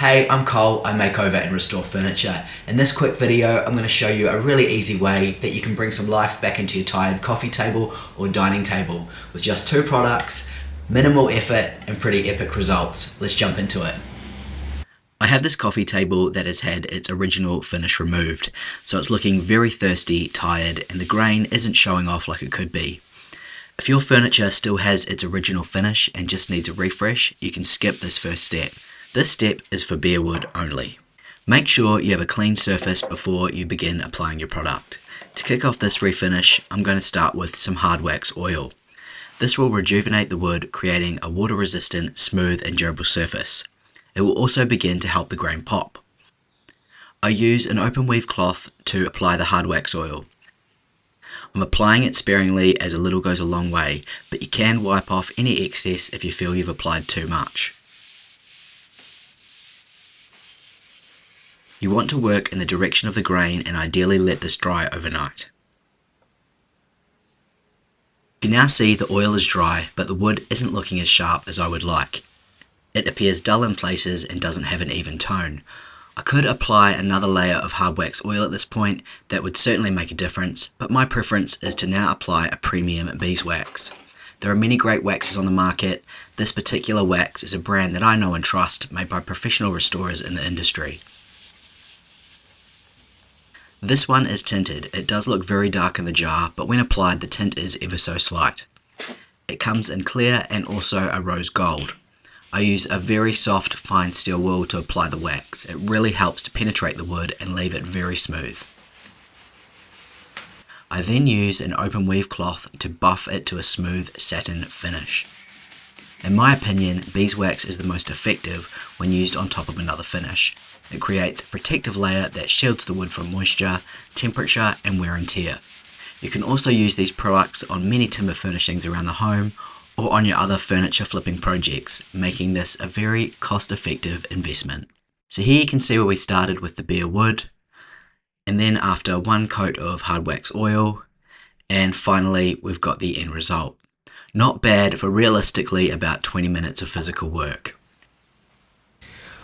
Hey, I'm Cole, I make over and restore furniture. In this quick video, I'm going to show you a really easy way that you can bring some life back into your tired coffee table or dining table with just 2 products, minimal effort and pretty epic results. Let's jump into it. I have this coffee table that has had its original finish removed, so it's looking very thirsty, tired, and the grain isn't showing off like it could be. If your furniture still has its original finish and just needs a refresh, you can skip this first step. This step is for bare wood only. Make sure you have a clean surface before you begin applying your product. To kick off this refinish, I'm going to start with some hard wax oil. This will rejuvenate the wood, creating a water-resistant, smooth and durable surface. It will also begin to help the grain pop. I use an open weave cloth to apply the hard wax oil. I'm applying it sparingly as a little goes a long way, but you can wipe off any excess if you feel you've applied too much. You want to work in the direction of the grain and ideally let this dry overnight. You can now see the oil is dry, but the wood isn't looking as sharp as I would like. It appears dull in places and doesn't have an even tone. I could apply another layer of hard wax oil at this point. That would certainly make a difference, but my preference is to now apply a premium beeswax. There are many great waxes on the market. This particular wax is a brand that I know and trust, made by professional restorers in the industry. This one is tinted. It does look very dark in the jar, but when applied the tint is ever so slight. It comes in clear and also a rose gold. I use a very soft fine steel wool to apply the wax. It really helps to penetrate the wood and leave it very smooth. I then use an open weave cloth to buff it to a smooth satin finish. In my opinion, beeswax is the most effective when used on top of another finish. It creates a protective layer that shields the wood from moisture, temperature and wear and tear. You can also use these products on many timber furnishings around the home or on your other furniture flipping projects, making this a very cost-effective investment. So here you can see where we started with the bare wood, and then after 1 coat of hard wax oil, and finally we've got the end result. Not bad for realistically about 20 minutes of physical work.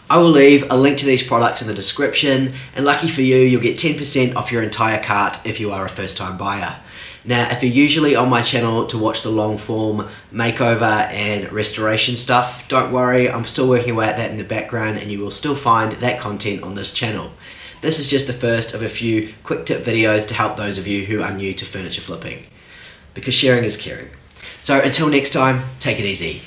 I will leave a link to these products in the description, and lucky for you, you'll get 10% off your entire cart if you are a first time buyer. Now, if you're usually on my channel to watch the long form makeover and restoration stuff, don't worry, I'm still working away at that in the background and you will still find that content on this channel. This is just the first of a few quick tip videos to help those of you who are new to furniture flipping, because sharing is caring. So until next time, take it easy.